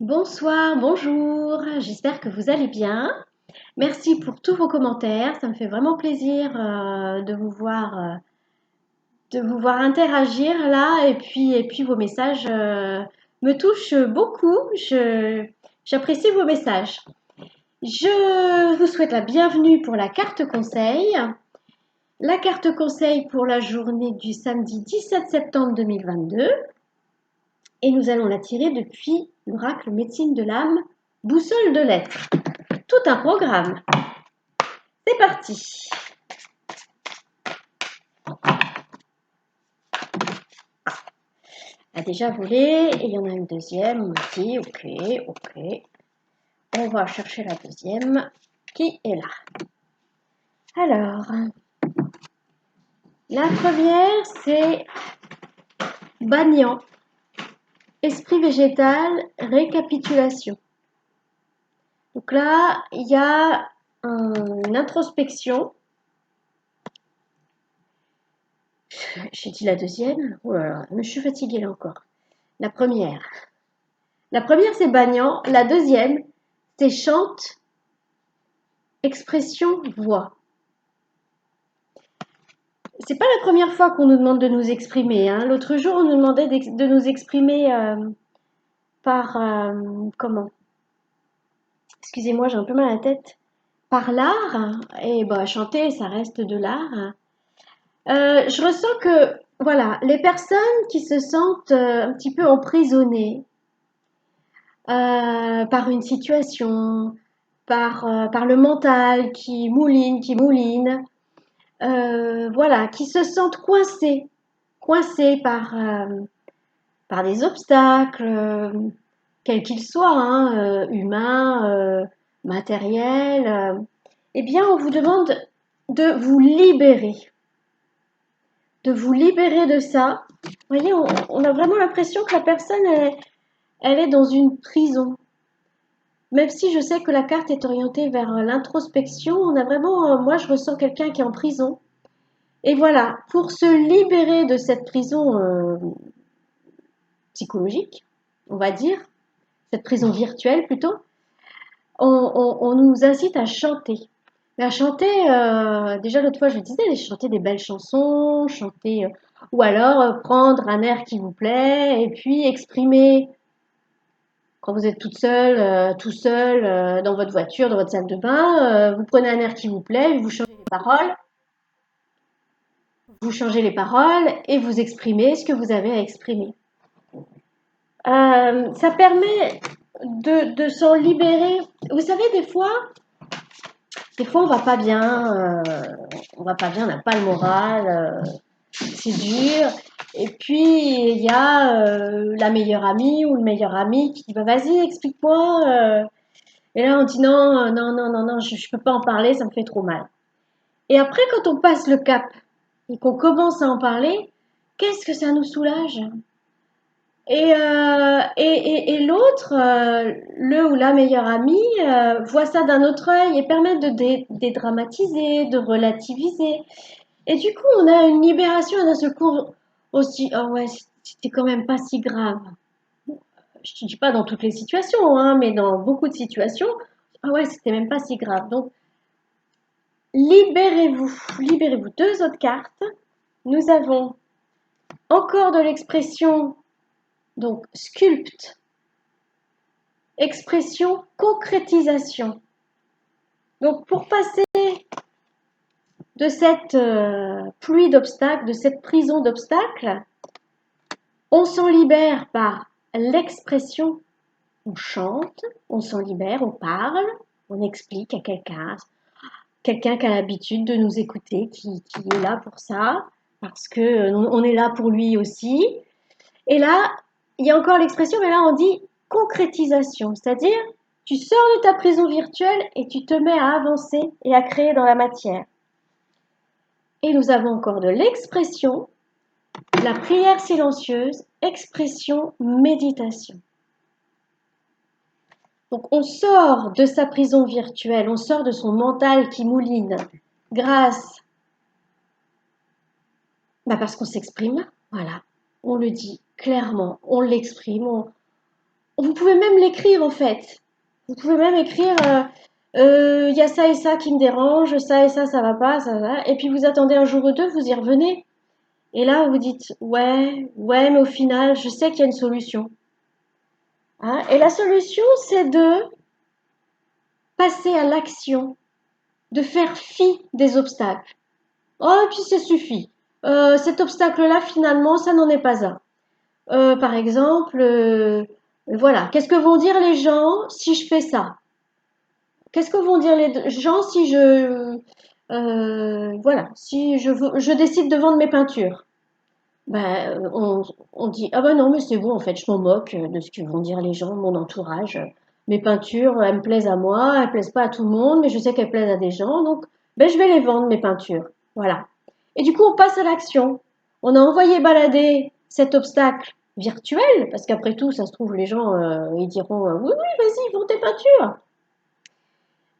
Bonsoir, bonjour, j'espère que vous allez bien. Merci pour tous vos commentaires, ça me fait vraiment plaisir de vous voir interagir là et puis vos messages me touchent beaucoup, j'apprécie vos messages. Je vous souhaite la bienvenue pour la carte conseil. La carte conseil pour la journée du samedi 17 septembre 2022 et nous allons la tirer depuis l'oracle médecine de l'âme, boussole de l'être. Tout un programme. C'est parti. A déjà volé et il y en a une deuxième aussi. Ok. On va chercher la deuxième qui est là. Alors, la première c'est Banyan, esprit végétal, récapitulation. Donc là, il y a une introspection. J'ai dit la deuxième. Oh là là, mais je suis fatiguée là encore. La première. La première, c'est Banyan. La deuxième, c'est chante, expression, voix. C'est pas la première fois qu'on nous demande de nous exprimer, hein. L'autre jour, on nous demandait de nous exprimer par comment? Excusez-moi, j'ai un peu mal à la tête. Par l'art. Et bah, chanter, ça reste de l'art. Je ressens que, voilà, les personnes qui se sentent un petit peu emprisonnées par une situation, par le mental qui mouline, voilà, qui se sentent coincés par des obstacles, quels qu'ils soient, hein, humains, matériels. Eh bien, on vous demande de vous libérer, de ça. Vous voyez, on a vraiment l'impression que la personne, elle est dans une prison. Même si je sais que la carte est orientée vers l'introspection, on a vraiment, moi je ressens quelqu'un qui est en prison. Et voilà, pour se libérer de cette prison psychologique, on va dire, cette prison virtuelle plutôt, on nous incite à chanter. Mais à chanter, déjà l'autre fois je le disais, chanter des belles chansons, chanter, ou alors prendre un air qui vous plaît et puis exprimer. Quand vous êtes toute seule, tout seul, dans votre voiture, dans votre salle de bain, vous prenez un air qui vous plaît, vous changez les paroles et vous exprimez ce que vous avez à exprimer. Ça permet de s'en libérer. Vous savez, des fois on va pas bien, on n'a pas le moral, c'est dur. Et puis il y a la meilleure amie ou le meilleur ami qui dit bah vas-y explique-moi. Et là on dit non non je peux pas en parler, ça me fait trop mal. Et après quand on passe le cap et qu'on commence à en parler, qu'est-ce que ça nous soulage? Et l'autre, le ou la meilleure amie, voit ça d'un autre œil et permet de dédramatiser, de relativiser. Et du coup, on a une libération et d'un seul coup, on se dit, oh ouais, c'était quand même pas si grave. Je ne dis pas dans toutes les situations, hein, mais dans beaucoup de situations, ah ouais, c'était même pas si grave. Donc, libérez-vous, libérez-vous. Deux autres cartes. Nous avons encore de l'expression, donc sculpte, expression, concrétisation. Donc pour passer de cette pluie d'obstacles, de cette prison d'obstacles, on s'en libère par l'expression, on chante, on s'en libère, on parle, on explique à quelqu'un qui a l'habitude de nous écouter, qui est là pour ça, parce que on est là pour lui aussi. Et là, il y a encore l'expression, mais là on dit concrétisation, c'est-à-dire tu sors de ta prison virtuelle et tu te mets à avancer et à créer dans la matière. Et nous avons encore de l'expression, la prière silencieuse, expression, méditation. Donc on sort de sa prison virtuelle, on sort de son mental qui mouline grâce, parce qu'on s'exprime, voilà, on le dit clairement, on l'exprime, Vous pouvez même l'écrire en fait. Vous pouvez même écrire il y a ça et ça qui me dérange, ça et ça va pas, ça va. Et puis vous attendez un jour ou deux, vous y revenez. Et là, vous dites ouais, mais au final, je sais qu'il y a une solution. Hein. Et la solution, c'est de passer à l'action, de faire fi des obstacles. Oh, et puis ça suffit. Cet obstacle-là, finalement, ça n'en est pas un. Par exemple, voilà, qu'est-ce que vont dire les gens si je fais ça? Qu'est-ce que vont dire les gens si voilà, si je décide de vendre mes peintures? Ben, on dit, ah ben non, mais c'est bon, en fait, je m'en moque de ce que vont dire les gens, mon entourage. Mes peintures, elles me plaisent à moi, elles plaisent pas à tout le monde, mais je sais qu'elles plaisent à des gens, donc ben, je vais les vendre, mes peintures. Voilà. Et du coup, on passe à l'action. On a envoyé balader cet obstacle virtuel, parce qu'après tout, ça se trouve, les gens, ils diront, oui, oui, vas-y, vends tes peintures.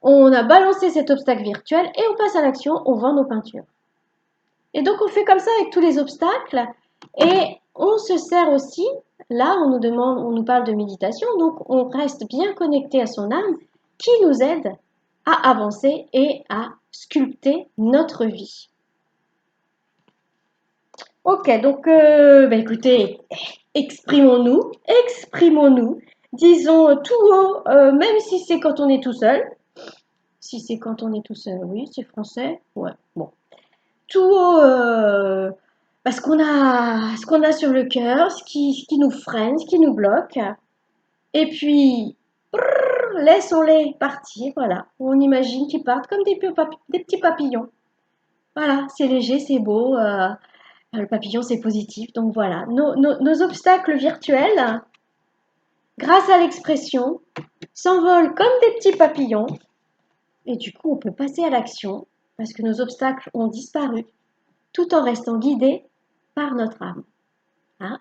On a balancé cet obstacle virtuel et on passe à l'action, on vend nos peintures. Et donc on fait comme ça avec tous les obstacles et on se sert aussi, là on nous demande, on nous parle de méditation, donc on reste bien connecté à son âme qui nous aide à avancer et à sculpter notre vie. Ok, donc écoutez, exprimons-nous, disons tout haut, même si c'est quand on est tout seul. Si c'est quand on est tout seul, oui, c'est français. Ouais, bon. Tout haut, ce qu'on a sur le cœur, ce qui nous freine, ce qui nous bloque. Et puis, laissons-les partir, voilà. On imagine qu'ils partent comme des petits papillons. Voilà, c'est léger, c'est beau. Le papillon, c'est positif. Donc voilà, nos obstacles virtuels, grâce à l'expression, s'envolent comme des petits papillons. Et du coup, on peut passer à l'action parce que nos obstacles ont disparu tout en restant guidés par notre âme. Hein.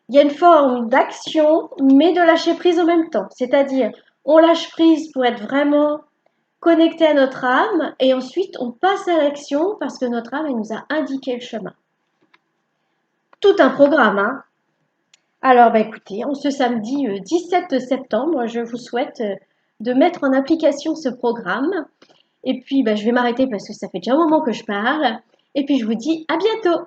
Il y a une forme d'action, mais de lâcher prise en même temps. C'est-à-dire, on lâche prise pour être vraiment connecté à notre âme et ensuite on passe à l'action parce que notre âme elle nous a indiqué le chemin. Tout un programme. Hein. Alors, écoutez, en ce samedi 17 septembre, je vous souhaite de mettre en application ce programme. Et puis, je vais m'arrêter parce que ça fait déjà un moment que je parle. Et puis, je vous dis à bientôt.